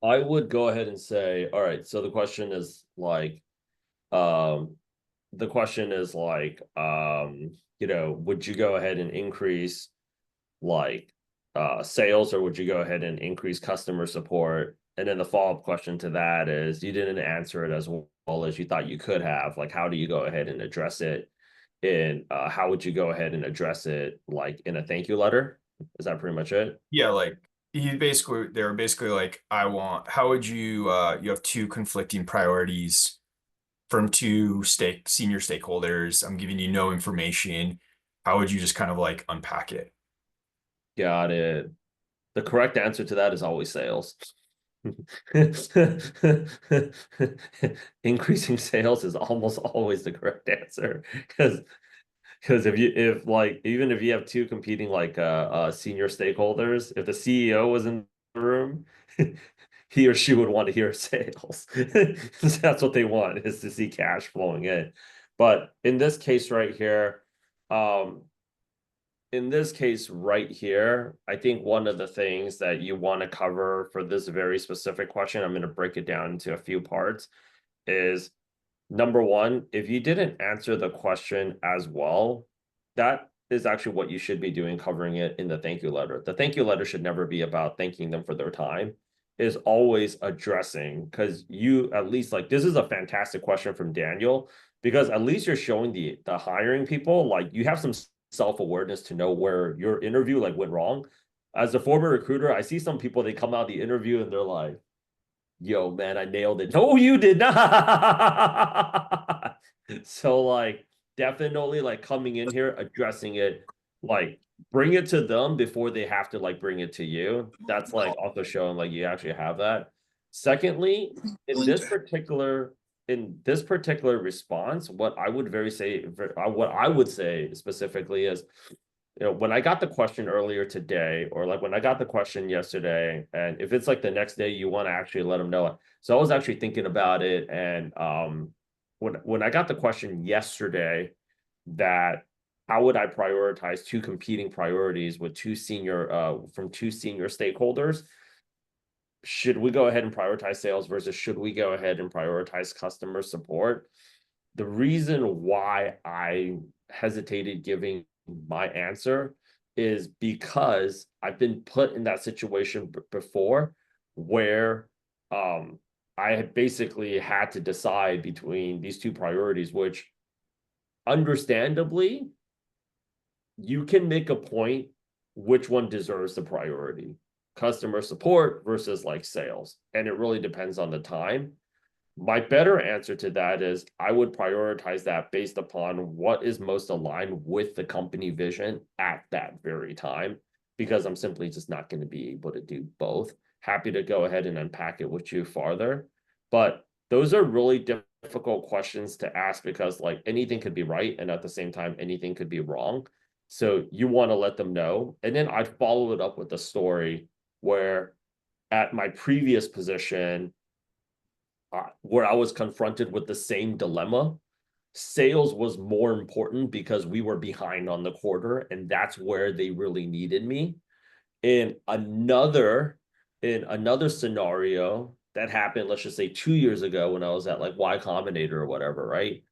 I would go ahead and say, all right, so um, the question is like, would you go ahead and increase like sales, or would you go ahead and increase customer support? And then the follow-up question to that is, you didn't answer it as well as you thought you could have. Like, how do you go ahead and address it? And how would you go ahead and address it, like in a thank you letter? Is that pretty much it? Yeah, like they're basically like, how would you you have two conflicting priorities from two senior stakeholders. I'm giving you no information. How would you just kind of like unpack it? Got it. The correct answer to that is always sales. Increasing sales is almost always the correct answer, because if like even if you have two competing like senior stakeholders, if the CEO was in the room, he or she would want to hear sales. That's what they want, is to see cash flowing in. But um in this case right here, I think one of the things that you want to cover for this very specific question, I'm going to break it down into a few parts, is number one, if you didn't answer the question as well, that is actually what you should be doing, covering it in the thank you letter. The thank you letter should never be about thanking them for their time, is always addressing, because you at least, like, this is a fantastic question from Daniel, because at least you're showing the hiring people like you have some self-awareness to know where your interview like went wrong. As a former recruiter, I see some people, they come out of the interview and they're like, yo, man, I nailed it. No, you did not. So, like, definitely, like, coming in here, addressing it, like, bring it to them before they have to, like, bring it to you. That's, like, also showing, like, you actually have that. Secondly, in this particular response, what I would say specifically is, when I got the question earlier today, or like when I got the question yesterday, and if it's like the next day, you want to actually let them know it. So I was actually thinking about it, and when I got the question yesterday, that how would I prioritize two competing priorities with two senior stakeholders? Should we go ahead and prioritize sales versus should we go ahead and prioritize customer support? The reason why I hesitated giving my answer is because I've been put in that situation before, where um I had basically had to decide between these two priorities, which understandably you can make a point which one deserves the priority, customer support versus like sales, and it really depends on the time. My better answer to that is I would prioritize that based upon what is most aligned with the company vision at that very time, because I'm simply just not going to be able to do both. Happy to go ahead and unpack it with you farther. But those are really difficult questions to ask, because like anything could be right and at the same time anything could be wrong. So you want to let them know. And then I'd follow it up with a story where at my previous position, where I was confronted with the same dilemma. Sales was more important because we were behind on the quarter, and that's where they really needed me. In another scenario that happened, let's just say 2 years ago, when I was at like Y Combinator or whatever, right?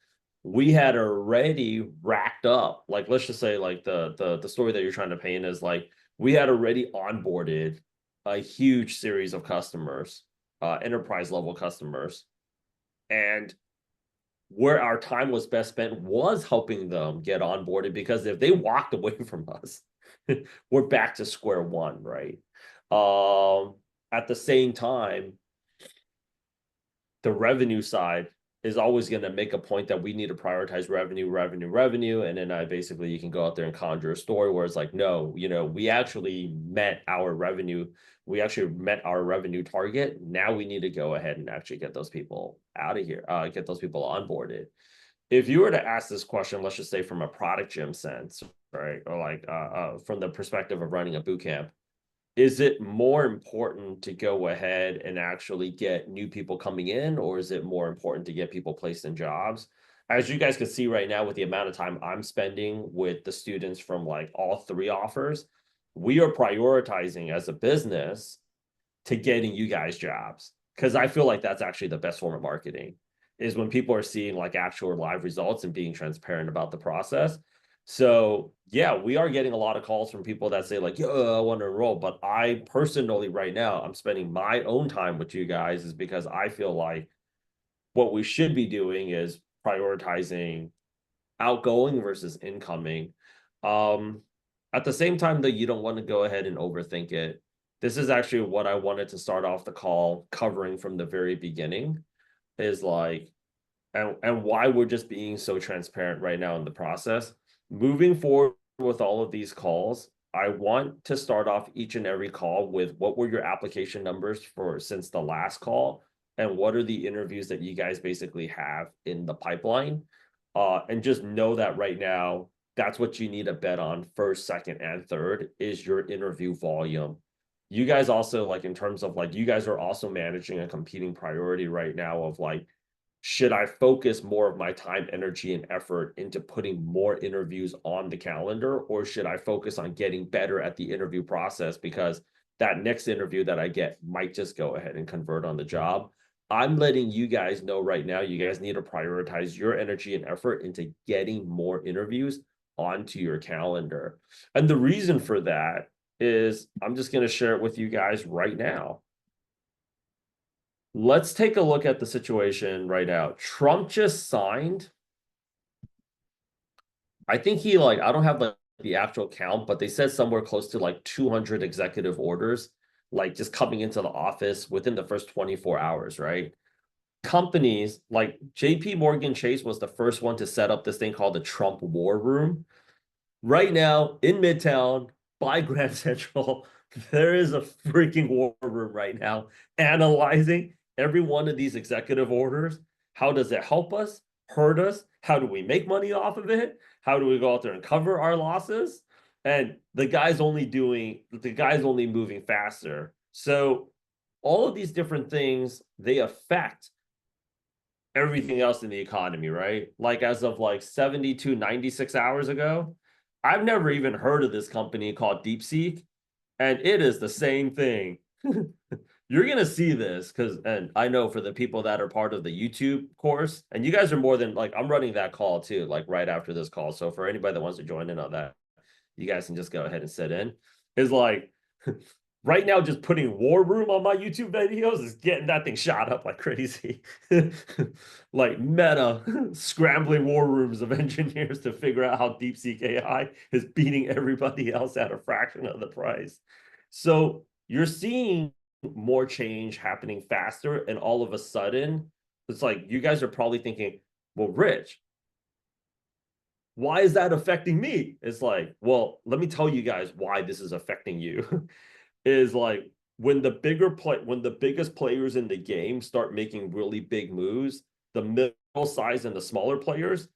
We had already racked up, like, let's just say like the story that you're trying to paint is like we had already onboarded a huge series of customers, enterprise level customers, and where our time was best spent was helping them get onboarded, because if they walked away from us, we're back to square one, right? Um, at the same time, the revenue side is always going to make a point that we need to prioritize revenue. And then basically you can go out there and conjure a story where it's like, no, we actually met our revenue. We actually met our revenue target. Now we need to go ahead and actually get those people out of here, get those people onboarded. If you were to ask this question, let's just say from a product gym sense, right? Or like from the perspective of running a boot camp, is it more important to go ahead and actually get new people coming in, or is it more important to get people placed in jobs? As you guys can see right now, with the amount of time I'm spending with the students from like all three offers, we are prioritizing as a business to getting you guys jobs. Because I feel like that's actually the best form of marketing is when people are seeing like actual live results and being transparent about the process. So yeah, we are getting a lot of calls from people that say like, "Yo, I want to enroll," but I personally right now I'm spending my own time with you guys is because I feel like what we should be doing is prioritizing outgoing versus incoming. Um, at the same time, though, you don't want to go ahead and overthink it. This is actually what I wanted to start off the call covering from the very beginning is like, and why we're just being so transparent right now in the process. Moving forward with all of these calls, I want to start off each and every call with what were your application numbers for since the last call, and what are the interviews that you guys basically have in the pipeline. And just know that right now, that's what you need to bet on first, second, and third is your interview volume. You guys also like in terms of like you guys are also managing a competing priority right now of like should I focus more of my time, energy, and effort into putting more interviews on the calendar, or should I focus on getting better at the interview process? Because that next interview that I get might just go ahead and convert on the job. I'm letting you guys know right now, you guys need to prioritize your energy and effort into getting more interviews onto your calendar. And the reason for that is I'm just going to share it with you guys right now. Let's take a look at the situation right now. Trump just signed. I think he like I don't have the actual count, but they said somewhere close to like 200 executive orders, like just coming into the office within the first 24 hours, right? Companies like JP Morgan Chase was the first one to set up this thing called the Trump War Room. Right now in Midtown by Grand Central, there is a freaking war room right now analyzing every one of these executive orders. How does it help us, hurt us? How do we make money off of it? How do we go out there and cover our losses? And the guy's only moving faster. So all of these different things, they affect everything else in the economy, right? Like as of like 72, 96 hours ago, I've never even heard of this company called DeepSeek, and it is the same thing. You're gonna see this because, and I know for the people that are part of the YouTube course, and you guys are more than like I'm running that call too, like right after this call. So for anybody that wants to join in on that, you guys can just go ahead and sit in. Is like right now, just putting War Room on my YouTube videos is getting that thing shot up like crazy. Like meta scrambling war rooms of engineers to figure out how DeepSeek AI is beating everybody else at a fraction of the price. So you're seeing more change happening faster, and all of a sudden, it's like you guys are probably thinking, well, Rich, why is that affecting me? It's like, well, let me tell you guys why this is affecting you. Is like when the biggest players in the game start making really big moves, the middle size and the smaller players,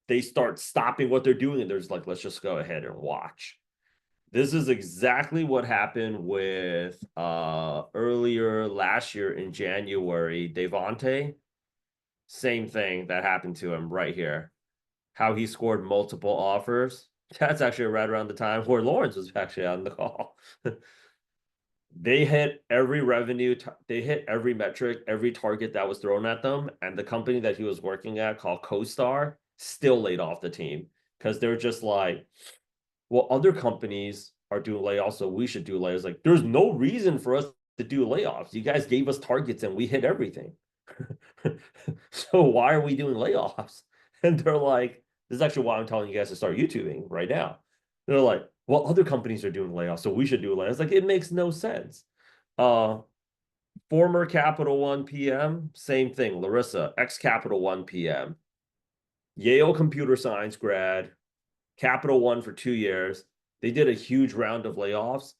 they start stopping what they're doing and there's like, let's just go ahead and watch. This is exactly what happened with earlier last year in January, Devontae. Same thing that happened to him right here. How he scored multiple offers. That's actually right around the time where Lawrence was actually on the call. They hit every they hit every metric, every target that was thrown at them, and the company that he was working at called CoStar still laid off the team because they're just like, well, other companies are doing layoffs, so we should do layoffs. Like, there's no reason for us to do layoffs. You guys gave us targets and we hit everything. So why are we doing layoffs? And they're like, this is actually why I'm telling you guys to start YouTubing right now. They're like, well, other companies are doing layoffs, so we should do layoffs. Like, it makes no sense. Uh, Former Capital One PM, same thing. Larissa, ex Capital One PM, Yale computer science grad, Capital One for 2 years. They did a huge round of layoffs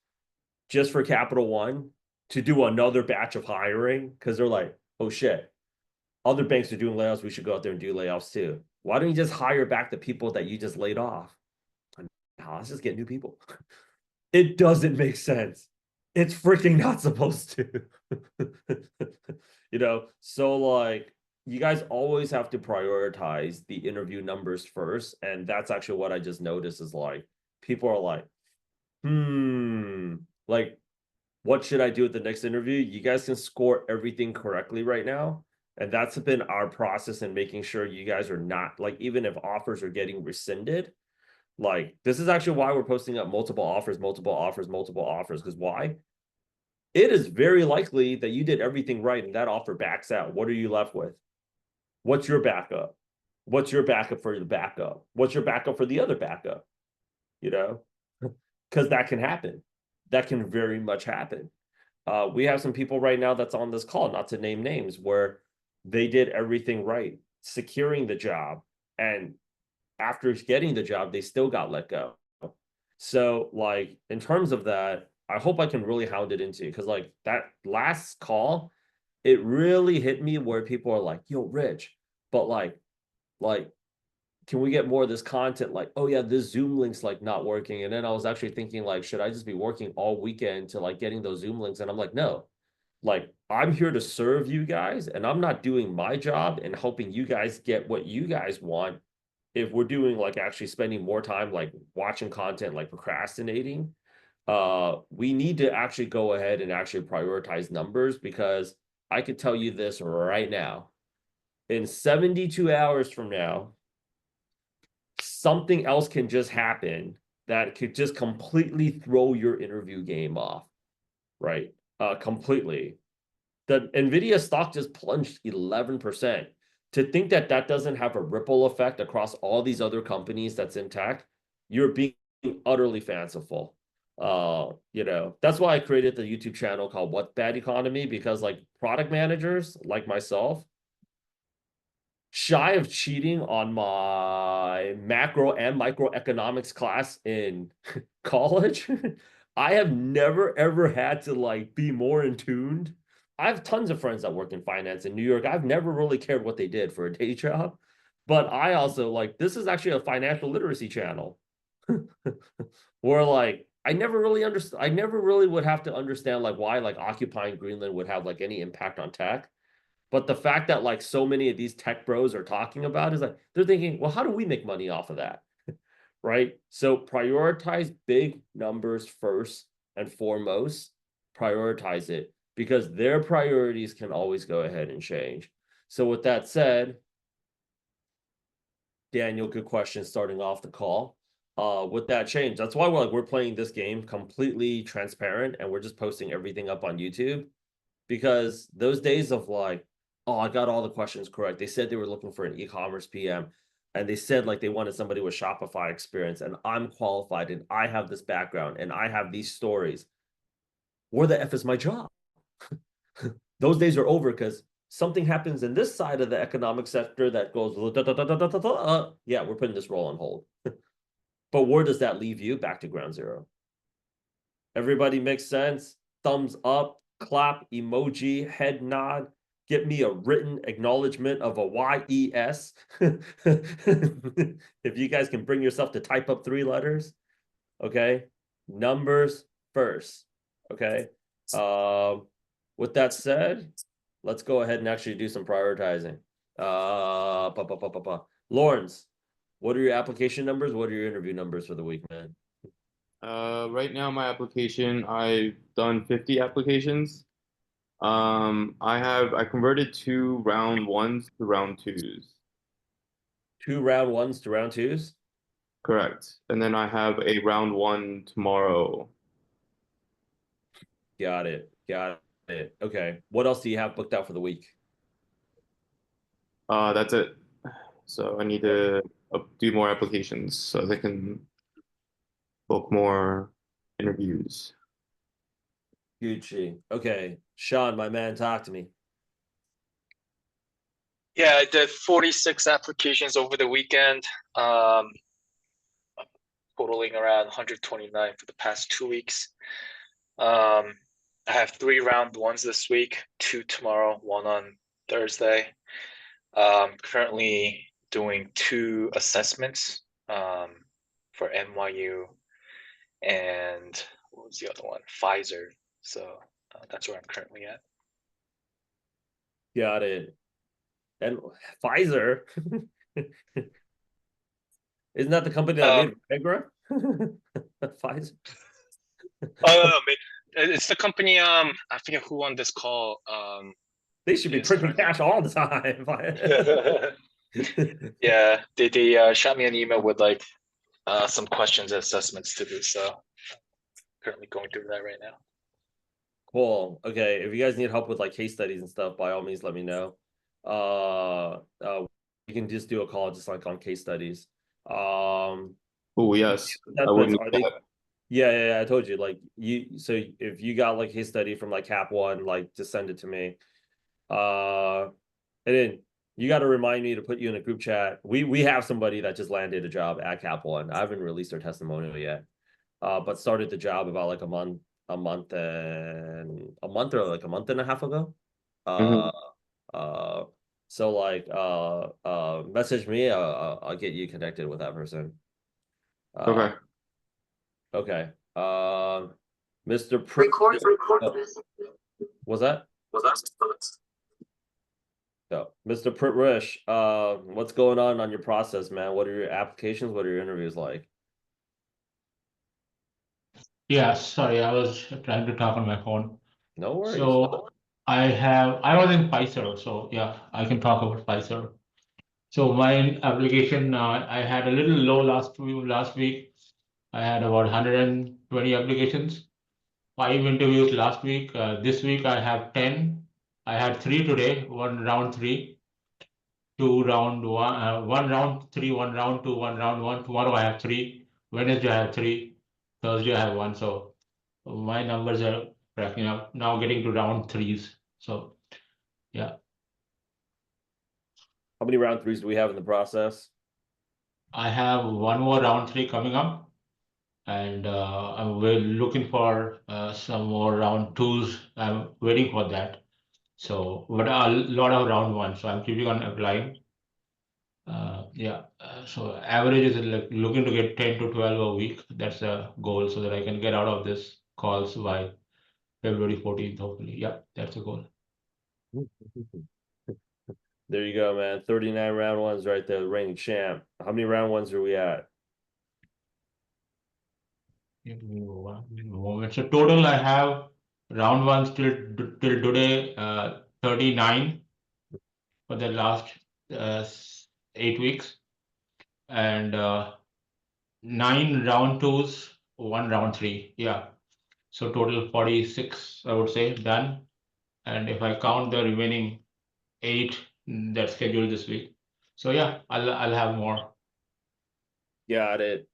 just for Capital One to do another batch of hiring because they're like, oh shit, other banks are doing layoffs. We should go out there and do layoffs too. Why don't you just hire back the people that you just laid off? Now let's just get new people. It doesn't make sense. It's freaking not supposed to. So like you guys always have to prioritize the interview numbers first. And that's actually what I just noticed is like people are like, like what should I do at the next interview? You guys can score everything correctly right now. And that's been our process in making sure you guys are not like, even if offers are getting rescinded, like this is actually why we're posting up multiple offers, multiple offers, multiple offers. Because why? It is very likely that you did everything right and that offer backs out. What are you left with? What's your backup? What's your backup for the backup? What's your backup for the other backup? You know, because that can happen. That can very much happen. We have some people right now that's on this call, not to name names, where they did everything right, securing the job. And after getting the job, they still got let go. So, like, in terms of that, I hope I can really hound it into because, like, that last call, it really hit me where people are like, yo, Rich, but like, can we get more of this content? Like, oh yeah, this Zoom link's like not working. And then I was actually thinking, like, should I just be working all weekend to like getting those Zoom links? And I'm like, no, like I'm here to serve you guys, and I'm not doing my job and helping you guys get what you guys want. If we're doing like actually spending more time like watching content, like procrastinating, we need to actually go ahead and actually prioritize numbers because I could tell you this right now. In 72 hours from now, something else can just happen that could just completely throw your interview game off, right? Completely. The Nvidia stock just plunged 11%. To think that that doesn't have a ripple effect across all these other companies that's in tech, you're being utterly fanciful. That's why I created the YouTube channel called What Bad Economy, because like product managers like myself, shy of cheating on my macro and microeconomics class in college, I have never ever had to like be more in tuned. I have tons of friends that work in finance in New York. I've never really cared what they did for a day job, but I also like this is actually a financial literacy channel where like I never really understand. I never really would have to understand like why like occupying Greenland would have like any impact on tech. But the fact that like so many of these tech bros are talking about is like they're thinking, well, how do we make money off of that? Right? So prioritize big numbers first and foremost. Prioritize it because their priorities can always go ahead and change. So with that said, Daniel, good question starting off the call. With that change, that's why we're playing this game completely transparent and we're just posting everything up on YouTube because those days of like, oh, I got all the questions correct. They said they were looking for an e-commerce PM and they said like they wanted somebody with Shopify experience and I'm qualified and I have this background and I have these stories. Where the F is my job? Those days are over because something happens in this side of the economic sector that goes, yeah, we're putting this role on hold. But where does that leave you? Back to ground zero. Everybody makes sense. Thumbs up, clap, emoji, head nod. Get me a written acknowledgement of a YES. If you guys can bring yourself to type up 3 letters, okay? Numbers first, okay? With that said, let's go ahead and actually do some prioritizing. Lawrence, what are your application numbers? What are your interview numbers for the week, man? Right now, my application, I've done 50 applications. I converted 2 round 1s to round 2s. 2 round 1s to round 2s? Correct. And then I have a round 1 tomorrow. Got it. Got it. Okay. What else do you have booked out for the week? That's it. So I need to do more applications so they can book more interviews. Gucci. Okay. Sean, my man, talk to me. Yeah, I did 46 applications over the weekend, totaling around 129 for the past 2 weeks. I have 3 round 1s this week, 2 tomorrow, 1 on Thursday. Currently doing 2 assessments for NYU and what was the other one? Pfizer. So that's where I'm currently at. Got it. And Pfizer. Isn't that the company that Um, made Viagra? Pfizer. oh, no, It's the company. I forget who on this call. They should be Is printing currently. cash all the time. Yeah, they shot me an email with like some questions and assessments to do. So currently going through that right now. Cool. Okay. If you guys need help with like case studies and stuff, by all means, let me know. You can just do a call just like on case studies. Oh yes, I would Assessments, need are they? that. Yeah. I told you, like so if you got like case study from like Cap One, like just send it to me. And then you got to remind me to put you in a group chat. We have somebody that just landed a job at Cap One. I haven't released their testimonial yet. But started the job about like a month or like a month and a half ago. Mhm. Uh, uh, so like message me. I'll get you connected with that person. Okay. Okay. Mr. Record. Was that? No, Mr. Pritrish, what's going on your process, man? What are your applications? What are your interviews like? Yeah, sorry, I was trying to talk on my phone. No worries. So I was in Pfizer, so yeah, I can talk about Pfizer. So my application, I had a little low last week. I had about 120 applications, 5 interviews last week. This week I have 10. I had 3 today, one round 3, 2 round 1, 1 round 3, 1 round 2, 1 round 1. Tomorrow I have 3. Wednesday I have 3. Thursday I have 1. So my numbers are cracking up now, getting to round 3s. So yeah, How many round threes do we have in the process? I have one more round 3 coming up, and we're looking for some more round 2s. I'm waiting for that. So, but a lot of round 1. So I'm keeping on applying. Yeah, so average is like looking to get 10 to 12 a week. That's a goal, so that I can get out of this calls by February 14th, hopefully. Yeah, that's a goal. There you go, man. 39 round ones right there, the reigning champ. How many round ones are we at? Give me one moment. So total I have round 1 till today 39 for the last uh, 8 weeks, and 9 round 2s, 1 round 3. Yeah. So total 46, I would say, done. And if I count the remaining 8 that's scheduled this week. So yeah, I'll have more. Got it.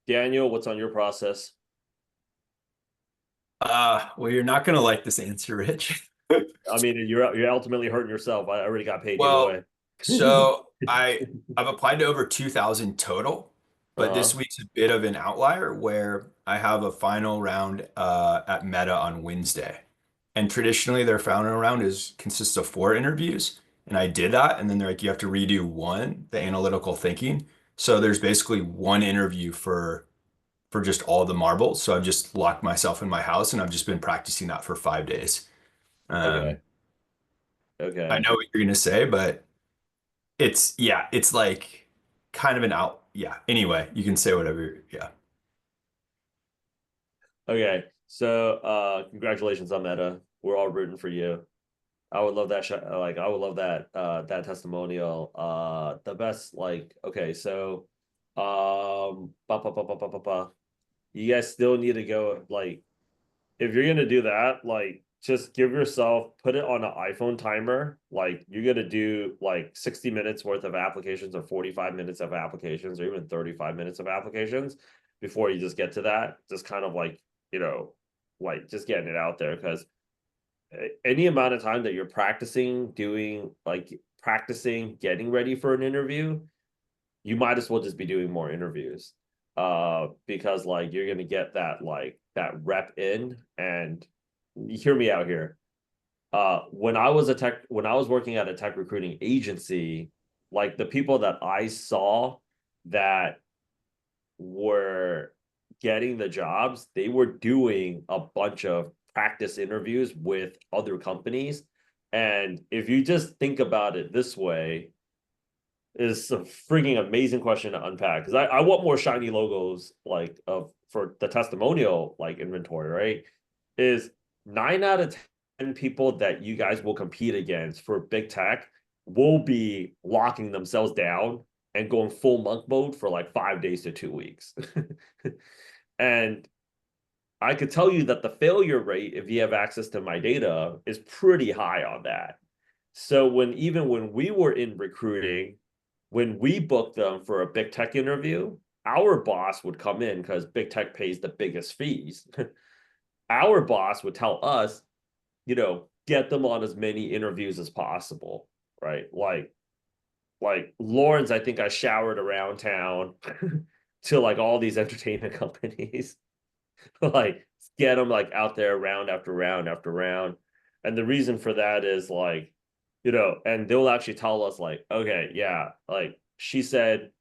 Daniel, what's on your process? Well, you're not gonna like this answer, Rich. I mean, you're ultimately hurting yourself. I already got paid either Well, way. so I've applied to over 2,000 total, but this Uh-huh. week's a bit of an outlier where I have a final round at Meta on Wednesday. And traditionally their final round consists of 4 interviews. And I did that, and then they're like, you have to redo one, the analytical thinking. So there's basically one interview for just all the marbles. So I've just locked myself in my house and I've just been practicing that for 5 days. Okay. I know what you're gonna say, but it's like kind of an out. Yeah. Anyway, you can say whatever. Yeah. Okay. So congratulations on Meta. We're all rooting for you. I would love that like I would love that that testimonial. The best like okay, so you guys still need to go like if you're gonna do that, like just give yourself put it on an iPhone timer. Like you're gonna do like 60 minutes worth of applications or 45 minutes of applications or even 35 minutes of applications before you just get to that. Just kind of like, you know, like just getting it out there because any amount of time that you're practicing doing like practicing getting ready for an interview, you might as well just be doing more interviews because like you're gonna get that like that rep in. And you hear me out here, when I was working at a tech recruiting agency, like the people that I saw that were getting the jobs, they were doing a bunch of practice interviews with other companies. And if you just think about it this way, is a freaking amazing question to unpack because I want more shiny logos like of for the testimonial like inventory, right? is 9 out of 10 people that you guys will compete against for big tech will be locking themselves down and going full monk mode for like 5 days to 2 weeks. And I could tell you that the failure rate, if you have access to my data, is pretty high on that. So even when we were in recruiting, when we booked them for a big tech interview, our boss would come in because big tech pays the biggest fees. Our boss would tell us, get them on as many interviews as possible, right? Like Lawrence, I think I showered around town to like all these entertainment companies, like get them like out there round after round after round. And the reason for that is like, and they'll actually tell us like, okay, yeah, like she said,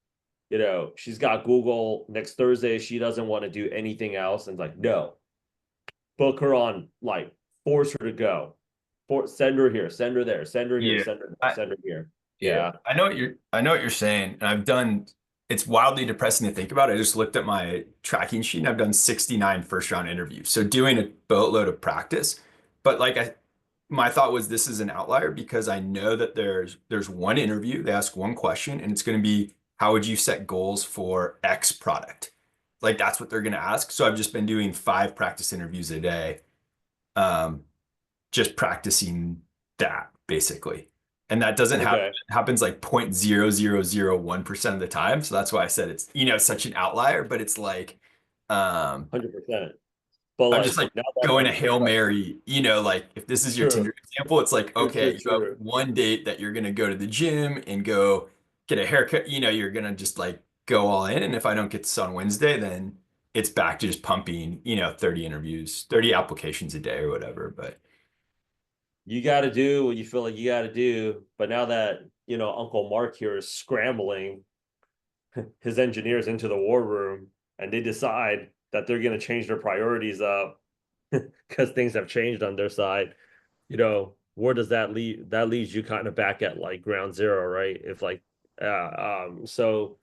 she's got Google next Thursday. She doesn't want to do anything else. And like, no, book her on, like force her to go. Send her here, send her there, send her here, Yeah. send her there, send her here. Yeah. I know what you're saying. And it's wildly depressing to think about. I just looked at my tracking sheet and I've done 69 first round interviews. So doing a boatload of practice. But like my thought was this is an outlier because I know that there's one interview, they ask one question, and it's going to be how would you set goals for X product? Like that's what they're going to ask. So I've just been doing 5 practice interviews a day. Just practicing that basically. And that doesn't happen. Okay. It happens like 0.0001% of the time. So that's why I said it's, such an outlier, but it's like, 100%. But I'm like just like now that going a Hail Mary, like if this is your True. Tinder example, it's like, okay, you have True. one date that you're going to go to the gym and go get a haircut. You're going to just like go all in. And if I don't get this on Wednesday, then it's back to just pumping, 30 interviews, 30 applications a day or whatever. But You got to do what you feel like you got to do. But now that, Uncle Mark here is scrambling his engineers into the war room and they decide that they're going to change their priorities up because things have changed on their side, where does that leave? That leaves you kind of back at like ground zero, right? If like, so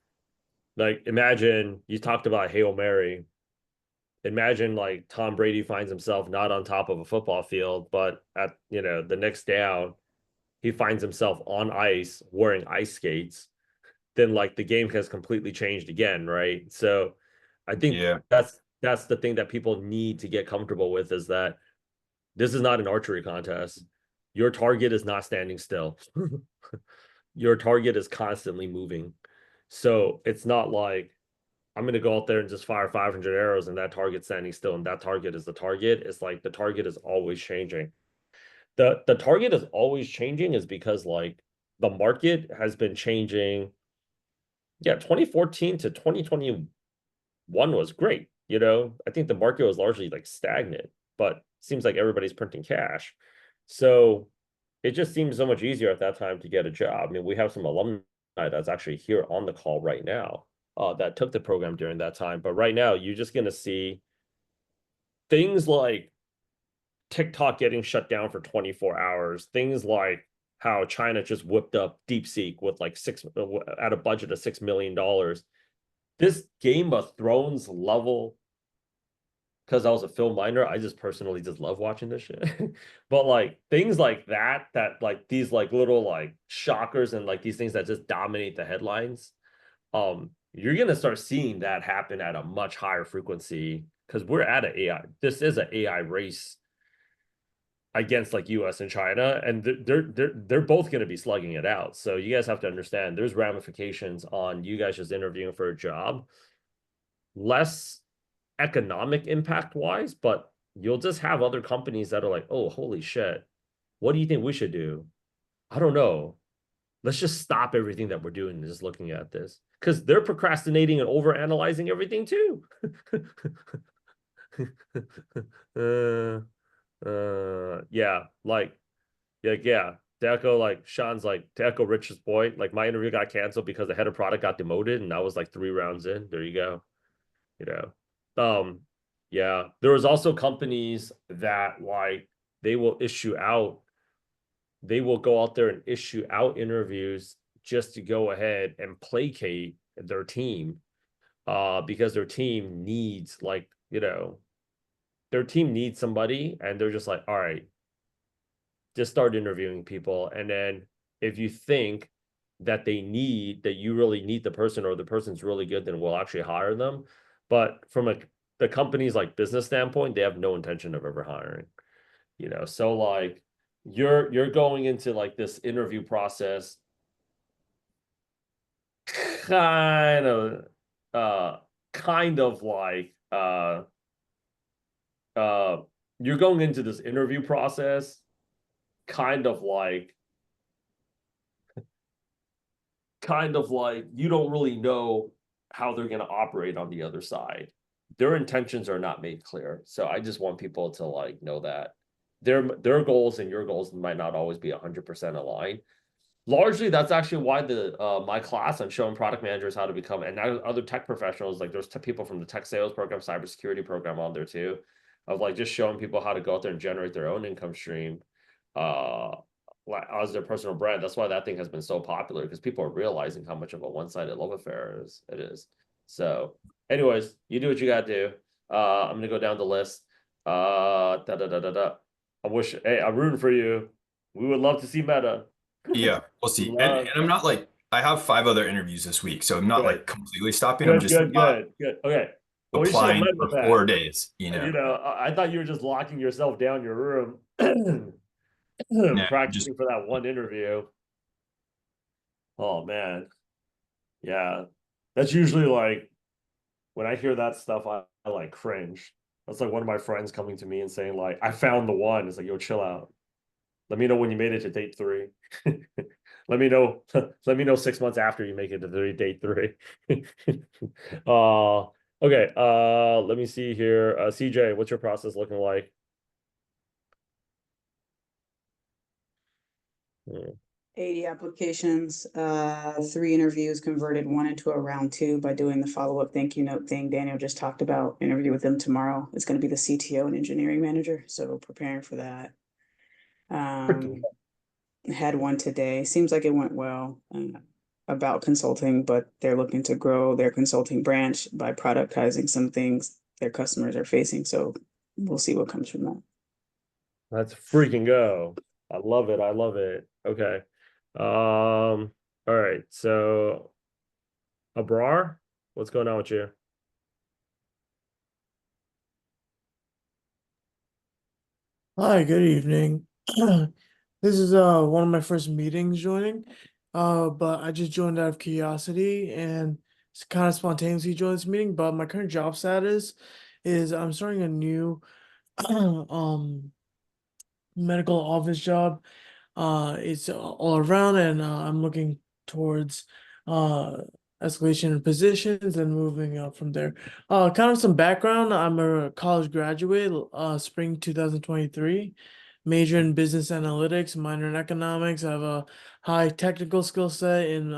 like imagine you talked about Hail Mary. Imagine like Tom Brady finds himself not on top of a football field, but at the next down, he finds himself on ice wearing ice skates. Then like the game has completely changed again, right? So I think yeah. that's the thing that people need to get comfortable with is that this is not an archery contest. Your target is not standing still. Your target is constantly moving. So it's not like I'm going to go out there and just fire 500 arrows and that target's standing still and that target is the target. It's like the target is always changing. The target is always changing is because like the market has been changing. Yeah, 2014 to 2021 was great. I think the market was largely like stagnant, but seems like everybody's printing cash. So it just seems so much easier at that time to get a job. I mean, we have some alumni that's actually here on the call right now that took the program during that time. But right now, you're just going to see things like TikTok getting shut down for 24 hours, things like how China just whipped up DeepSeek with like at a budget of $6 million. This Game of Thrones level, because I was a film minor, I just personally just love watching this shit. But like things like that like these like little like shockers and like these things that just dominate the headlines, you're gonna start seeing that happen at a much higher frequency because we're at an AI. This is an AI race against like US and China, and they're both going to be slugging it out. So you guys have to understand there's ramifications on you guys just interviewing for a job, less economic impact wise, but you'll just have other companies that are like, oh, holy shit, what do you think we should do? I don't know. Let's just stop everything that we're doing and just looking at this because they're procrastinating and over analyzing everything too. Yeah, like yeah, Deco, like Sean's like Deco Rich's point. Like my interview got canceled because the head of product got demoted, and I was like 3 rounds in. There you go. Yeah. There was also companies that like they will go out there and issue out interviews just to go ahead and placate their team, because their team needs like their team needs somebody and they're just like, all right, just start interviewing people. And then if you think that you really need the person or the person's really good, then we'll actually hire them. But from the company's like business standpoint, they have no intention of ever hiring, so like you're going into like this interview process kind of like you're going into this interview process kind of like you don't really know how they're going to operate on the other side. Their intentions are not made clear. So I just want people to like know that their goals and your goals might not always be 100% aligned. Largely, that's actually why my class I'm showing product managers how to become, and now other tech professionals, like there's people from the tech sales program, cybersecurity program on there too, of like just showing people how to go out there and generate their own income stream as their personal brand. That's why that thing has been so popular, because people are realizing how much of a one-sided love affair it is. So anyways, you do what you gotta do. I'm gonna go down the list. Hey, I'm rooting for you. We would love to see Meta. Yeah, we'll see. And I'm not like, I have 5 other interviews this week, so I'm not Good. like completely stopping. I'm just Good. Okay. Well, you should have applying led for with that. 4 days, you know. I thought you were just locking yourself down in your room, practicing for that one interview. Oh man. Yeah. That's usually like when I hear that stuff, I like cringe. That's like one of my friends coming to me and saying, like, I found the one. It's like, yo, chill out. Let me know when you made it to date 3. Let me know. Let me know 6 months after you make it to date 3. Okay. Let me see here. CJ, what's your process looking like? 80 applications, 3 interviews, converted 1 into a round 2 by doing the follow-up thank you note thing Daniel just talked about. Interview with them tomorrow. It's going to be the CTO and engineering manager, so preparing for that. Had one today. Seems like it went well, about consulting, but they're looking to grow their consulting branch by productizing some things their customers are facing. So we'll see what comes from that. Let's freaking go. I love it. Okay. All right. So Abrar, what's going on with you? Hi, good evening. This is one of my first meetings joining. But I just joined out of curiosity and it's kind of spontaneously joined this meeting. But my current job status is I'm starting a new medical office job. It's all around, and I'm looking towards escalation in positions and moving up from there. Kind of some background. I'm a college graduate, spring 2023. Major in business analytics, minor in economics. I have a high technical skill set in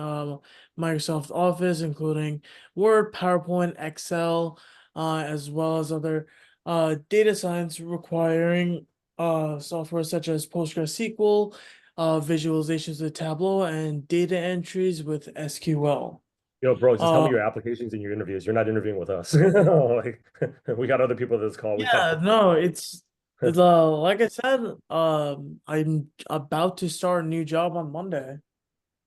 Microsoft Office, including Word, PowerPoint, Excel, as well as other data science requiring software such as PostgreSQL, visualizations with Tableau, and data entries with SQL. Yo, bro, just tell me your applications and your interviews. You're not interviewing with us. Like, we got other people this call. It's like I said, I'm about to start a new job on Monday.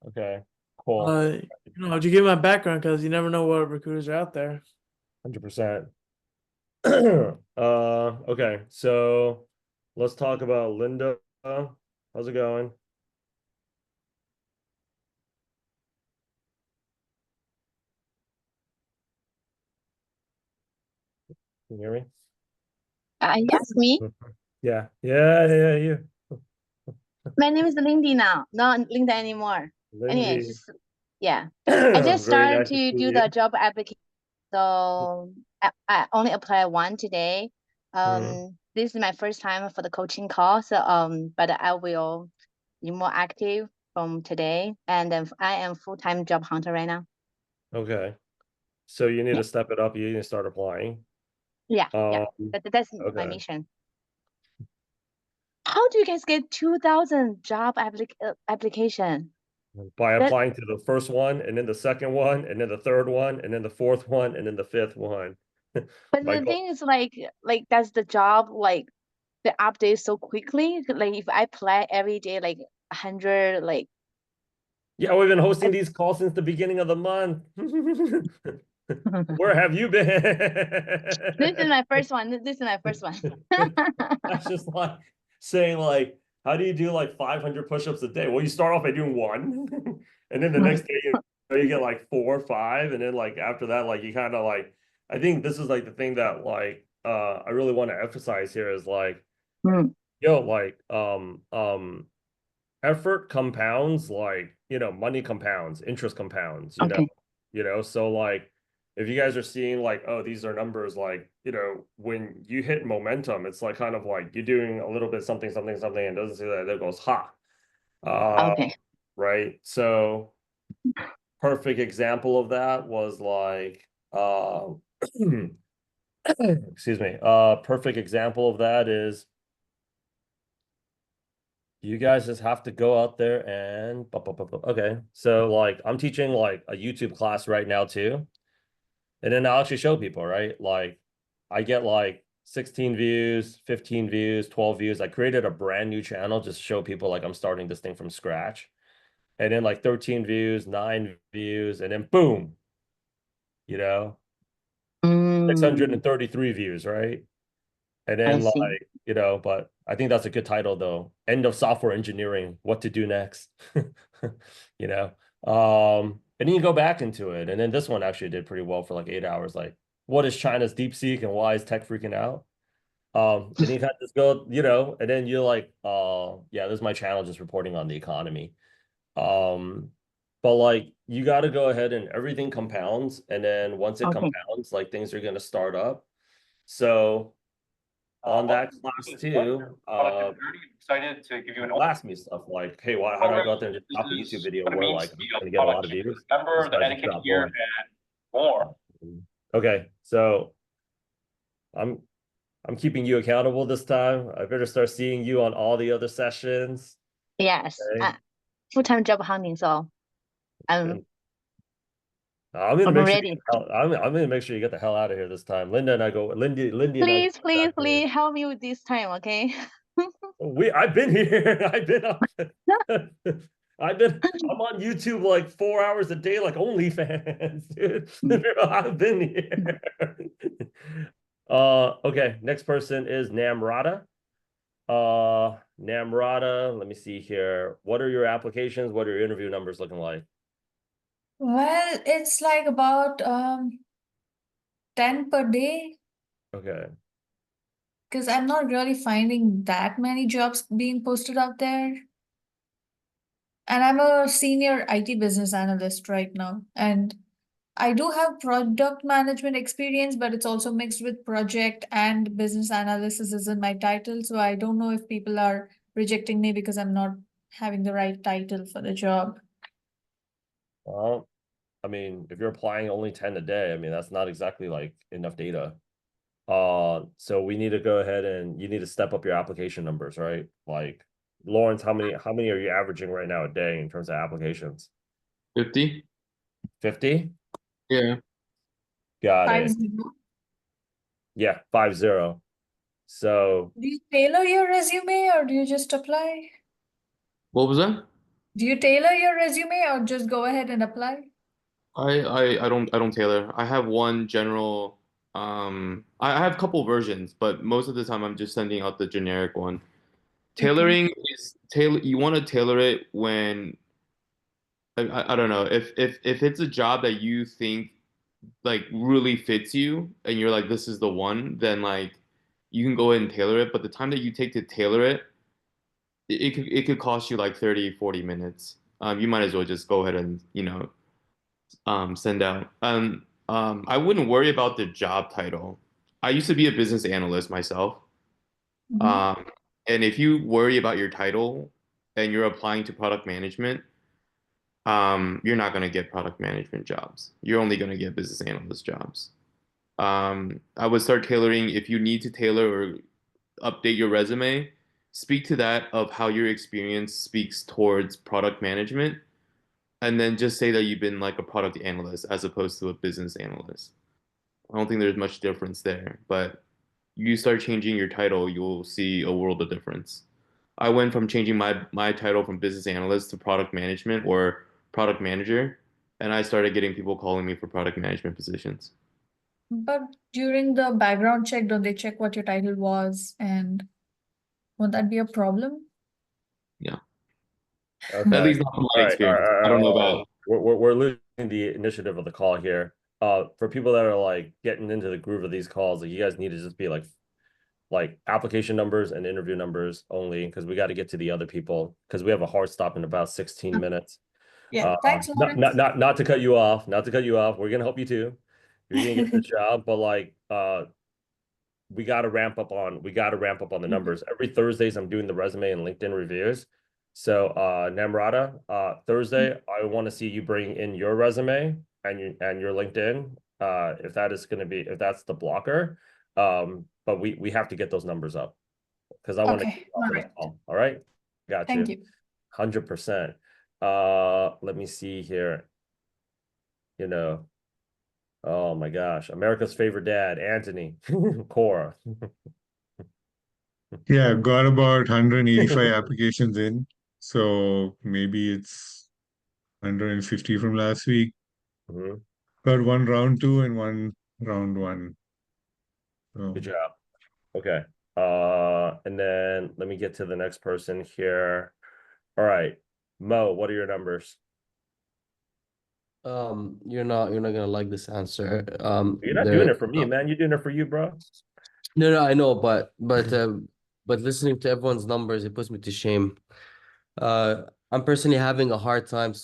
Okay, cool. To give my background, because you never know what recruiters are out there. 100%. Okay, so let's talk about Linda. How's it going? Can you hear me? Yes, me. Yeah, you. My name is Lindy now, not Linda anymore. Lindy. Anyways, yeah. I just Very started nice to see do you. the job application. So I only applied one today. This is my first time for the coaching call. So but I will be more active from today. And then I am full-time job hunter right now. Okay. So you need Yeah. to step it up. You need to start applying. Yeah. That's my okay. mission. How do you guys get 2,000 job application? By applying to the first one, and then the second one, and then the third one, and then the fourth one, and then the fifth one. But My the goal. thing is like does the job like the update so quickly? Like if I play every day like 100 like Yeah, we've been hosting I- these calls since the beginning of the month. Where have you been? this is my first one. This is my first one. That's just like saying like, how do you do like 500 push-ups a day? Well, you start off by doing one, and then the next day you get like 4 or 5, and then like after that, like you kind of like. I think this is like the thing that like I really want to emphasize here is like, Mm, yo, like effort compounds, like money compounds, interest compounds, okay. so like if you guys are seeing like, oh, these are numbers, like when you hit momentum, it's like kind of like you're doing a little bit something something something and doesn't say that, it goes ha. Okay. Right, so perfect example of that was like excuse me, perfect example of that is you guys just have to go out there and okay. So like I'm teaching like a YouTube class right now too. And then I'll actually show people, right? Like I get like 16 views, 15 views, 12 views. I created a brand new channel just to show people like I'm starting this thing from scratch. And then like 13 views, 9 views, and then boom, you know, Mm, 633 views, right? And I then see. like, but I think that's a good title though. End of software engineering, what to do next. you know. And then you go back into it. And then this one actually did pretty well for like 8 hours. Like, what is China's DeepSeek and why is tech freaking out? And you kind of just go, and then you're like, yeah, this is my channel just reporting on the economy. But like you got to go ahead and everything compounds. And then once it Okay. compounds, like things are going to start up. So on that class too, excited to give you an people ask me stuff like, hey, how do I go out there and just drop a YouTube video where like I'm going to get a lot of views? member of the Besides just etiquette drop here one. and more. Okay, so I'm keeping you accountable this time. I better start seeing you on all the other sessions. Yes. Okay. Full-time job hunting, so And I'm gonna I'm make sure you ready. I'm gonna make sure you get the hell out of here this time. Lindy and I Please, go please, back there. please help me with this time, okay? I've been here. I've been up. I'm on YouTube like 4 hours a day, like OnlyFans, dude. I've been here. Okay, next person is Namrata. Namrata, let me see here. What are your applications? What are your interview numbers looking like? Well, it's like about 10 per day Okay. because I'm not really finding that many jobs being posted out there. And I'm a senior IT business analyst right now. And I do have product management experience, but it's also mixed with project and business analysis is in my title. So I don't know if people are rejecting me because I'm not having the right title for the job. Well, I mean, if you're applying only 10 a day, I mean, that's not exactly like enough data. So we need to go ahead and you need to step up your application numbers, right? Like Lawrence, how many are you averaging right now a day in terms of applications? 50? 50? Yeah. Got 50. it. Yeah, 50. So Do you tailor your resume or do you just apply? What was that? Do you tailor your resume or just go ahead and apply? I don't tailor. I have one general I have a couple versions, but most of the time I'm just sending out the generic one. Tailoring is you want to tailor it when I don't know if it's a job that you think like really fits you and you're like this is the one, then like you can go ahead and tailor it, but the time that you take to tailor it, it could cost you like 30, 40 minutes. You might as well just go ahead and send out. I wouldn't worry about the job title. I used to be a business analyst myself. Mhm. Um, and if you worry about your title and you're applying to product management, you're not going to get product management jobs. You're only going to get business analyst jobs. I would start tailoring if you need to tailor or update your resume, speak to that of how your experience speaks towards product management, and then just say that you've been like a product analyst as opposed to a business analyst. I don't think there's much difference there. But you start changing your title, you'll see a world of difference. I went from changing my title from business analyst to product management or product manager, and I started getting people calling me for product management positions. But during the background check, don't they check what your title was, and would that be a problem? Yeah. Okay. At least not from All my right. experience. I don't know about. We're losing the initiative of the call here. For people that are like getting into the groove of these calls, like you guys need to just be like application numbers and interview numbers only, because we got to get to the other people, because we have a hard stop in about 16 minutes. Yeah, thanks, Lawrence. Not to cut you off, not to cut you off. We're gonna help you too. You're gonna get the job, but like we got to ramp up on the numbers. Every Thursdays I'm doing the resume and LinkedIn reviews. So Namrata, Thursday I want to see you bring in your resume and your LinkedIn, if that's the blocker. But we have to get those numbers up, because I want to Okay, off all of this right. call. All right, got Thank you. you. 100%. Let me see here. Oh my gosh, America's favorite dad, Anthony, Cora. Yeah, got about 185 applications in. So maybe it's 150 from last week. Mhm. Got one round two and one round one. So Good job. Okay. And then let me get to the next person here. All right, Mo, what are your numbers? You're not gonna like this answer. You're not doing it for me, man. You're doing it for you, bro. No, I know, but listening to everyone's numbers, it puts me to shame. I'm personally having a hard time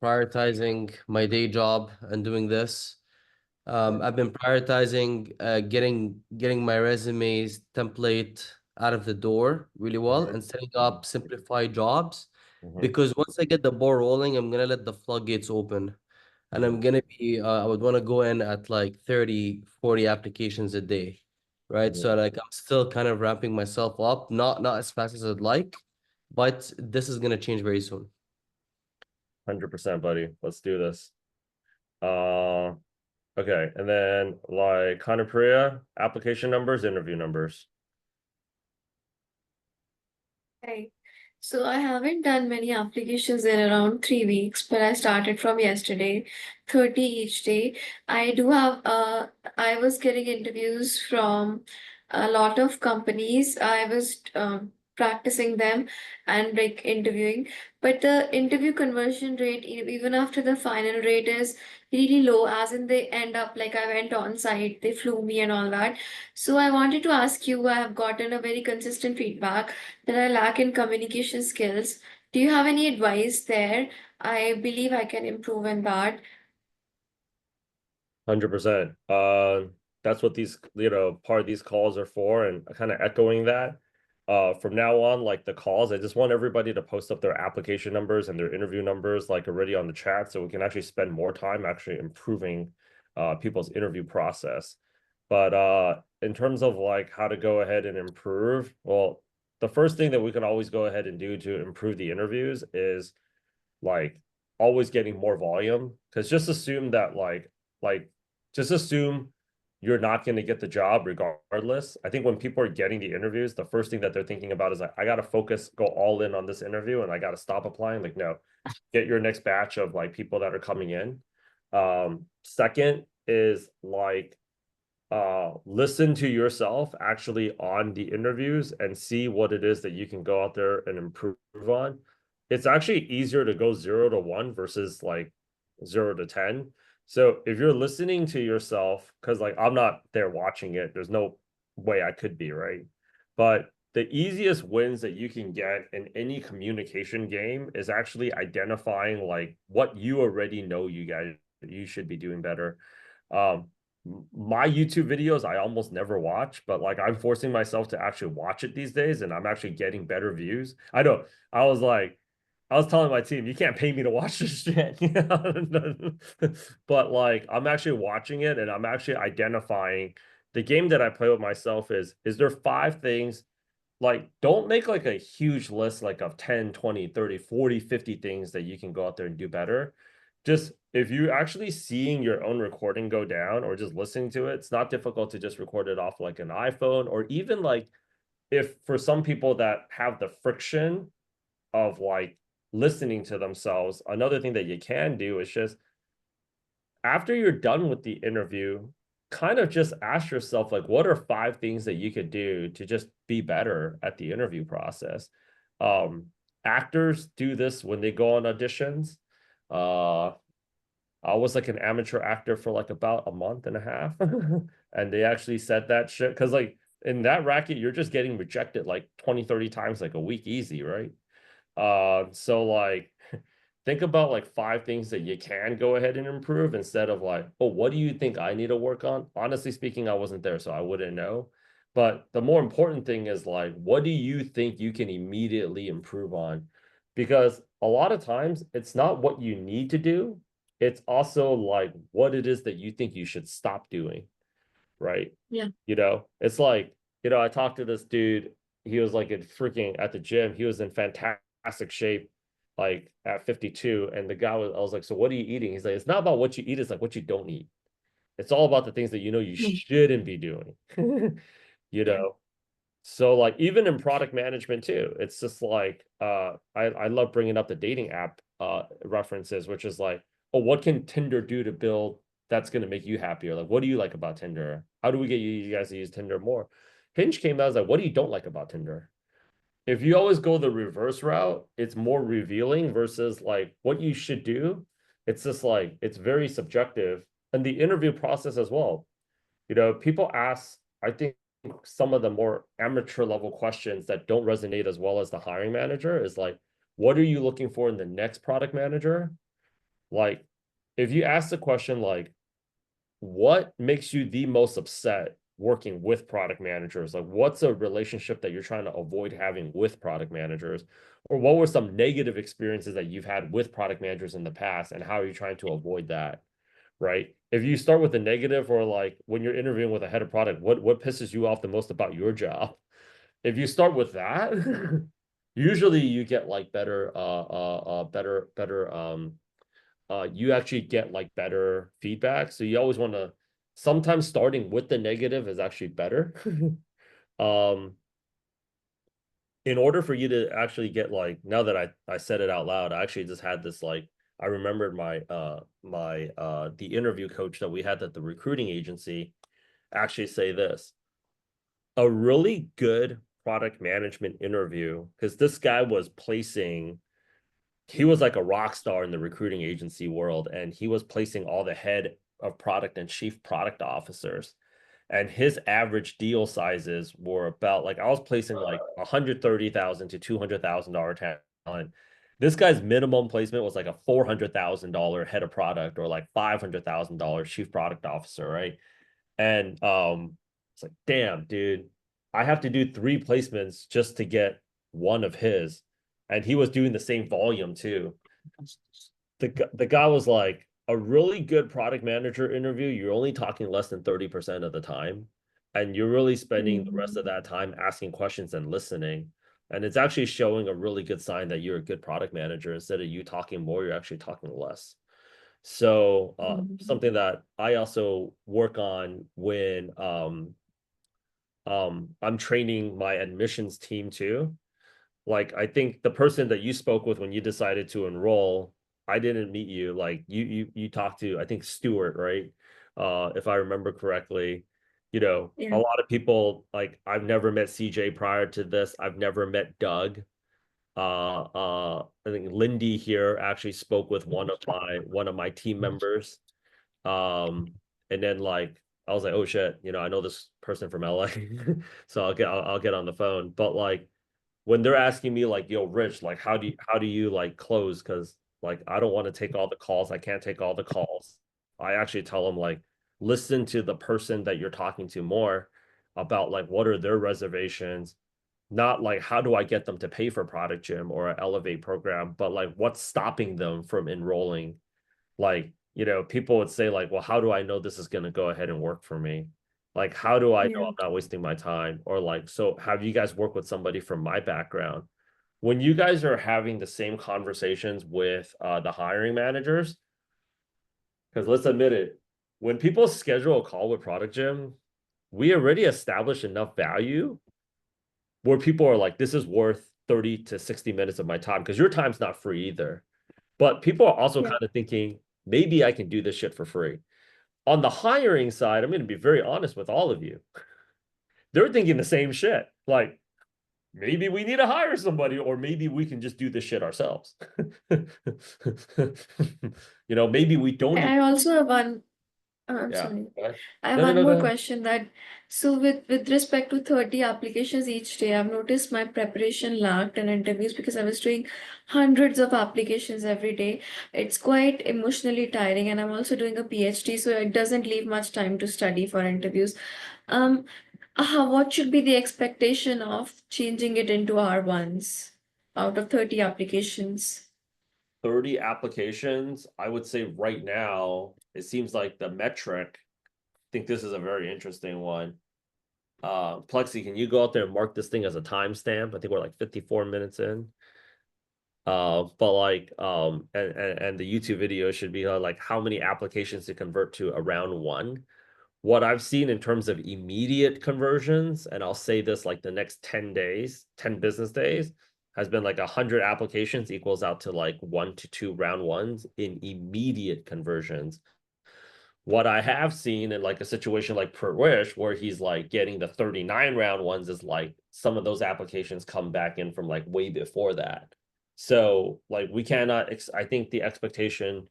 prioritizing my day job and doing this. I've been prioritizing getting my resumes template out of the door really well and setting up simplified jobs, because once I get the ball rolling, I'm gonna let the floodgates open. And I'm gonna be I would want to go in at like 30, 40 applications a day, right? So like I'm still kind of ramping myself up, not as fast as I'd like, but this is gonna change very soon. 100%, buddy. Let's do this. Okay, and then like Conor Priya, application numbers, interview numbers. Right. So I haven't done many applications in around 3 weeks, but I started from yesterday, 30 each day. I was getting interviews from a lot of companies. I was practicing them and like interviewing, but the interview conversion rate, even after the final rate, is really low, as in they end up like I went on site, they flew me and all that. So I wanted to ask you, I have gotten a very consistent feedback that I lack in communication skills. Do you have any advice there? I believe I can improve in that. 100%. That's what these, part of these calls are for, and kind of echoing that. From now on, like the calls, I just want everybody to post up their application numbers and their interview numbers like already on the chat, so we can actually spend more time actually improving people's interview process. But in terms of like how to go ahead and improve, well, the first thing that we can always go ahead and do to improve the interviews is like always getting more volume, because just assume you're not going to get the job regardless. I think when people are getting the interviews, the first thing that they're thinking about is like, I got to focus, go all in on this interview, and I got to stop applying. Like, no, get your next batch of like people that are coming in. Second is like listen to yourself actually on the interviews and see what it is that you can go out there and improve on. It's actually easier to go 0 to 1 versus like 0 to 10. So if you're listening to yourself, because like I'm not there watching it, there's no way I could be, right? But the easiest wins that you can get in any communication game is actually identifying like what you already know you should be doing better. My YouTube videos I almost never watch, but like I'm forcing myself to actually watch it these days, and I'm actually getting better views. I know. I was telling my team, you can't pay me to watch this shit. But like I'm actually watching it, and I'm actually identifying the game that I play with myself is there 5 things. Like don't make like a huge list like of 10, 20, 30, 40, 50 things that you can go out there and do better. just if you actually seeing your own recording go down or just listening to it, it's not difficult to just record it off like an iPhone, or even like if for some people that have the friction of like listening to themselves, another thing that you can do is just after you're done with the interview, kind of just ask yourself, like, what are 5 things that you could do to just be better at the interview process? Actors do this when they go on auditions. I was like an amateur actor for like about a month and a half. And they actually said that shit. Cause like in that racket, you're just getting rejected like 20, 30 times like a week easy, right? So like think about like 5 things that you can go ahead and improve instead of like, oh, what do you think I need to work on? Honestly speaking, I wasn't there, so I wouldn't know. But the more important thing is like, what do you think you can immediately improve on? Because a lot of times it's not what you need to do, it's also like what it is that you think you should stop doing, right? Yeah. It's like, I talked to this dude, he was like in freaking at the gym, he was in fantastic shape, like at 52. And I was like, so what are you eating? He's like, it's not about what you eat, it's like what you don't eat. It's all about the things that you shouldn't be doing. So like even in product management too, it's just like I love bringing up the dating app references, which is like, oh, what can Tinder do to build that's going to make you happier? Like, what do you like about Tinder? How do we get you guys to use Tinder more? Hinge came out as like, what do you don't like about Tinder? If you always go the reverse route, it's more revealing versus like what you should do. It's just like it's very subjective. And the interview process as well. People ask, I think some of the more amateur level questions that don't resonate as well as the hiring manager is like, what are you looking for in the next product manager? Like, if you ask the question like, what makes you the most upset working with product managers? Like, what's a relationship that you're trying to avoid having with product managers? Or what were some negative experiences that you've had with product managers in the past, and how are you trying to avoid that? Right? If you start with a negative, or like when you're interviewing with a head of product, what pisses you off the most about your job? If you start with that, usually you get like better you actually get like better feedback. So you always want to, sometimes starting with the negative is actually better. um in order for you to actually get like, now that I said it out loud, I actually just had this like, I remembered the interview coach that we had at the recruiting agency actually say this: a really good product management interview, because this guy was placing, he was like a rock star in the recruiting agency world, and he was placing all the head of product and chief product officers, and his average deal sizes were about like, I was placing like $130,000 to $200,000 talent. This guy's minimum placement was like a $400,000 head of product, or like $500,000 chief product officer, right? And it's like, damn, dude, I have to do 3 placements just to get one of his, and he was doing the same volume too. The guy was like, a really good product manager interview, you're only talking less than 30% of the time, and you're really spending the rest of that time asking questions and listening. And it's actually showing a really good sign that you're a good product manager. Instead of you talking more, you're actually talking less. So something that I also work on when I'm training my admissions team too. Like, I think the person that you spoke with when you decided to enroll, I didn't meet you. Like you talked to, I think, Stuart, right? If I remember correctly. A lot of people, like, I've never met CJ prior to this. I've never met Doug. I think Lindy here actually spoke with one of my team members. And then like I was like, oh shit, I know this person from LA. So I'll get on the phone. But like when they're asking me like, yo, Rich, like how do you like close? Because like I don't want to take all the calls. I can't take all the calls. I actually tell them like, listen to the person that you're talking to more about, like, what are their reservations, not like how do I get them to pay for Product Gym or an Elevate program, but like what's stopping them from enrolling. Like, people would say like, well, how do I know this is going to go ahead and work for me? Like, how do I know I'm not wasting my time? Or like, so have you guys worked with somebody from my background? When you guys are having the same conversations with the hiring managers, Because let's admit it, when people schedule a call with Product Gym, we already established enough value where people are like, this is worth 30 to 60 minutes of my time, because your time's not free either. But people are also kind of thinking, maybe I can do this shit for free. On the hiring side, I'm going to be very honest with all of you. They're thinking the same shit. Like, maybe we need to hire somebody, or maybe we can just do this shit ourselves. Maybe we don't need. I also have one. I'm Yeah. sorry. Go ahead. I have No, no, one no, go more ahead. question that so with respect to 30 applications each day, I've noticed my preparation lacked in interviews because I was doing hundreds of applications every day. It's quite emotionally tiring, and I'm also doing a PhD, so it doesn't leave much time to study for interviews. Um, what should be the expectation of changing it into R1s out of 30 applications? 30 applications, I would say right now, it seems like the metric, I think this is a very interesting one. Plexi, can you go out there and mark this thing as a timestamp? I think we're like 54 minutes in. But like, and the YouTube video should be like how many applications to convert to a round one. What I've seen in terms of immediate conversions, and I'll say this like the next 10 days, 10 business days, has been like 100 applications equals out to like 1 to 2 round ones in immediate conversions. What I have seen in like a situation like Perwish, where he's like getting the 39 round ones, is like some of those applications come back in from like way before that. So like we cannot, I think the expectation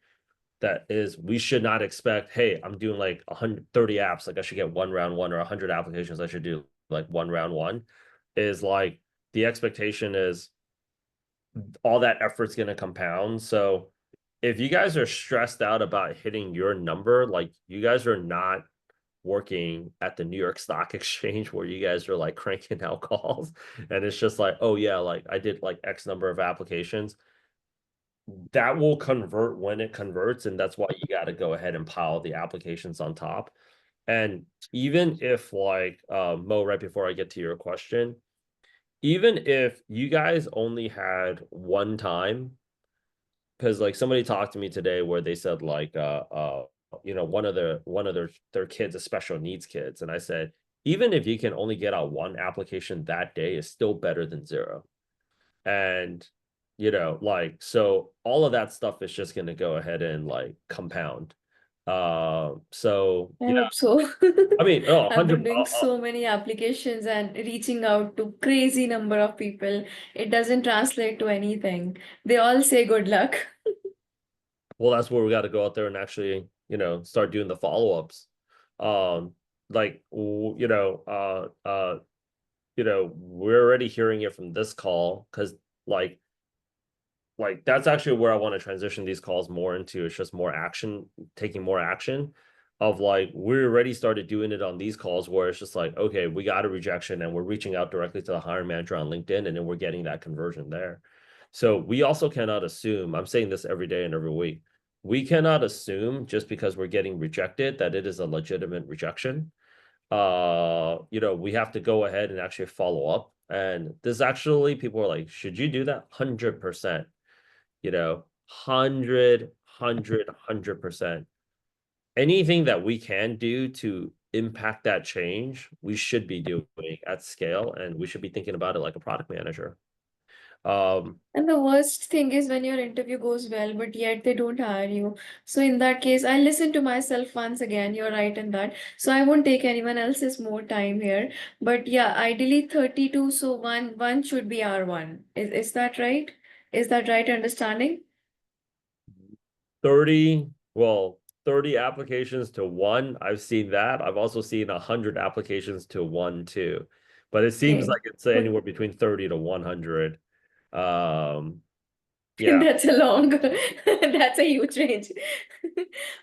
that is we should not expect, hey, I'm doing like 130 apps, like I should get one round one, or 100 applications, I should do like one round one. Is like the expectation is all that effort's going to compound. So if you guys are stressed out about hitting your number, like you guys are not working at the New York Stock Exchange where you guys are like cranking out calls and it's just like, oh yeah, like I did like X number of applications. That will convert when it converts, and that's why you got to go ahead and pile the applications on top. And even if like Mo, right before I get to your question, even if you guys only had one time, because like somebody talked to me today where they said like one of their kids is special needs kids, and I said, even if you can only get out one application that day is still better than zero. And like, so all of that stuff is just going to go ahead and like compound. So I hope so. I mean, oh, I've been 100. doing so many applications and reaching out to crazy number of people. It doesn't translate to anything. They all say good luck. Well, that's where we got to go out there and actually, start doing the follow-ups. Like, we're already hearing it from this call, because like that's actually where I want to transition these calls more into. It's just more action, taking more action of like, we already started doing it on these calls where it's just like, okay, we got a rejection and we're reaching out directly to the hiring manager on LinkedIn, and then we're getting that conversion there. So we also cannot assume, I'm saying this every day and every week, we cannot assume just because we're getting rejected that it is a legitimate rejection. We have to go ahead and actually follow up. And this actually, people are like, should you do that? 100%. 100%. Anything that we can do to impact that change, we should be doing at scale, and we should be thinking about it like a product manager. And the worst thing is when your interview goes well, but yet they don't hire you. So in that case, I listen to myself once again. You're right in that. So I won't take anyone else's more time here. But yeah, ideally 32. So one should be R1. Is that right? Is that right understanding? 30 applications to one, I've seen that. I've also seen 100 applications to one too, but it seems Okay. like it's anywhere between 30 to 100. Yeah. That's a long, that's a huge range.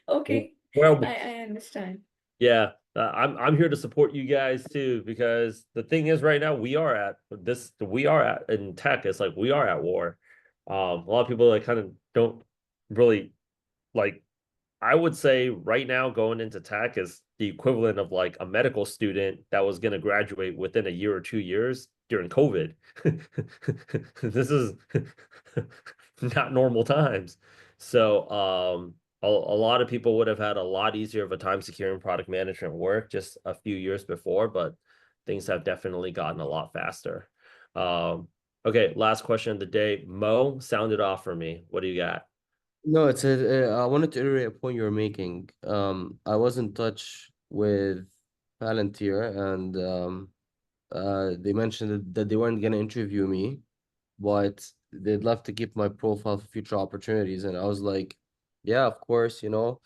Okay, Well, I understand. yeah, I'm here to support you guys too, because the thing is, right now we are at in tech. It's like we are at war. A lot of people like kind of don't really like. I would say right now going into tech is the equivalent of like a medical student that was going to graduate within a year or 2 years during COVID. This is not normal times. So a lot of people would have had a lot easier of a time securing product management work just a few years before, but things have definitely gotten a lot faster. Okay, last question of the day. Mo, sound it off for me. What do you got? No, it's a, I wanted to iterate a point you were making. I was in touch with Palantir and they mentioned that they weren't gonna interview me, but they'd love to keep my profile for future opportunities. And I was like, yeah, of course, you know.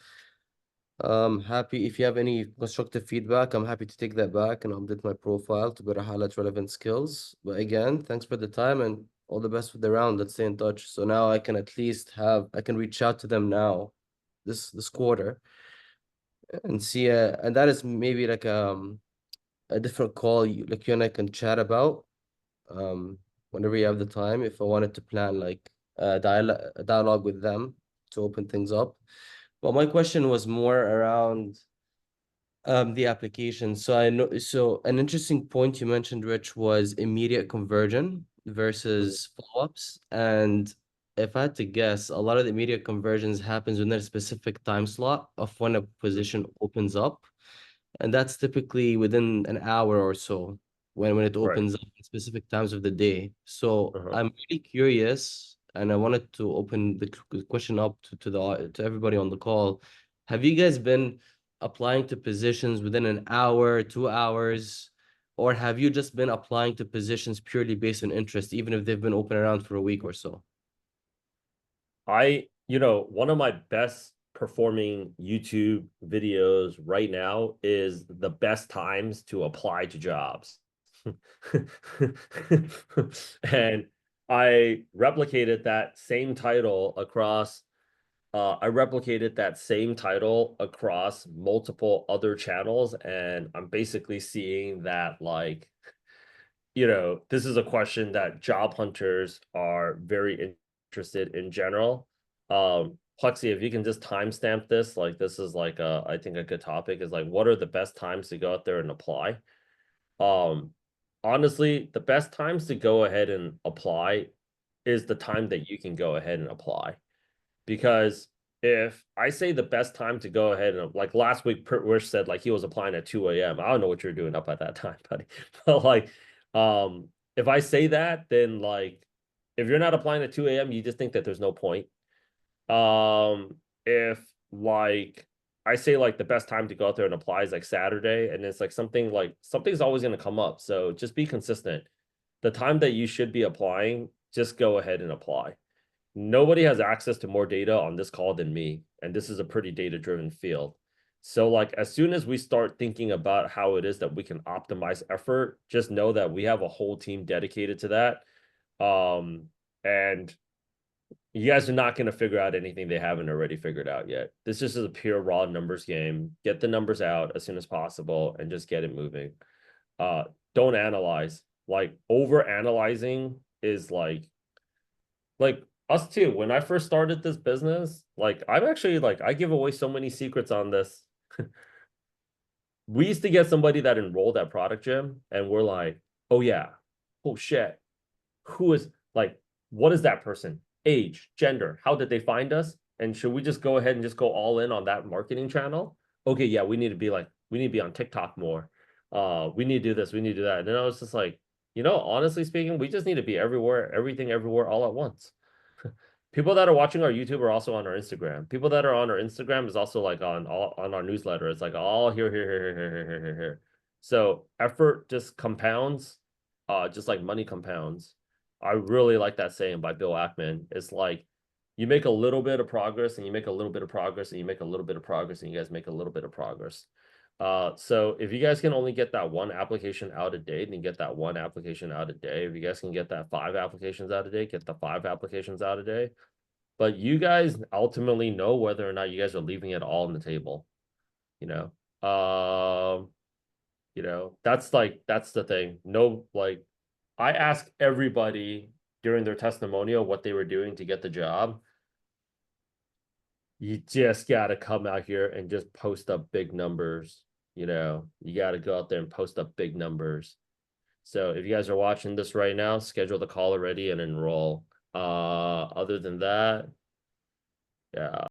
Happy if you have any constructive feedback, I'm happy to take that back and update my profile to better highlight relevant skills. But again, thanks for the time and all the best with the round. Let's stay in touch. So now I can at least I can reach out to them now this quarter and see and that is maybe like a different call like you and I can chat about whenever you have the time if I wanted to plan like a dialogue with them to open things up. Well, my question was more around the application. So I know, so an interesting point you mentioned, Rich, was immediate conversion versus follow-ups. And if I had to guess, a lot of the immediate conversions happens within a specific time slot of when a position opens up. And that's typically within an hour or so when it Right. opens up at specific times of the day. So I'm really curious, and I wanted to open the question up to everybody on the call. Have you guys been applying to positions within an hour, 2 hours, or have you just been applying to positions purely based on interest, even if they've been open around for a week or so? One of my best performing YouTube videos right now is the best times to apply to jobs. And I replicated that same title across multiple other channels, and I'm basically seeing that like this is a question that job hunters are very interested in general. Plexi, if you can just timestamp this, like this is like I think a good topic is like what are the best times to go out there and apply? Honestly, the best times to go ahead and apply is the time that you can go ahead and apply. Because if I say the best time to go ahead and like last week, Wish said like he was applying at 2 a.m. I don't know what you're doing up at that time, buddy. But like, if I say that, then like, if you're not applying at 2 a.m., you just think that there's no point. If like I say like the best time to go out there and apply is like Saturday, and it's like something's always going to come up. So just be consistent. The time that you should be applying, just go ahead and apply. Nobody has access to more data on this call than me, and this is a pretty data-driven field. So like as soon as we start thinking about how it is that we can optimize effort, just know that we have a whole team dedicated to that. And you guys are not going to figure out anything they haven't already figured out yet. This just is a pure raw numbers game. Get the numbers out as soon as possible and just get it moving. Don't analyze. Like over analyzing is like us too. When I first started this business, like I'm actually like I give away so many secrets on this. We used to get somebody that enrolled at Product Gym, and we're like, oh yeah, oh shit, who is like, what is that person? Age, gender, how did they find us? And should we just go ahead and just go all in on that marketing channel? Okay, yeah, we need to be on TikTok more. We need to do this, we need to do that. And then I was just like, honestly speaking, we just need to be everywhere, everything, everywhere, all at once. People that are watching our YouTube are also on our Instagram. People that are on our Instagram is also like on our newsletter. It's like all here. So effort just compounds, just like money compounds. I really like that saying by Bill Ackman. It's like you make a little bit of progress and you make a little bit of progress and you make a little bit of progress and you guys make a little bit of progress. So if you guys can only get that one application out a day, then get that one application out a day. If you guys can get that 5 applications out a day, get the 5 applications out a day. But you guys ultimately know whether or not you guys are leaving it all on the table. That's the thing. No, like I ask everybody during their testimonial what they were doing to get the job. You just gotta come out here and just post up big numbers. You gotta go out there and post up big numbers. So if you guys are watching this right now, schedule the call already and enroll. Other than that, yeah.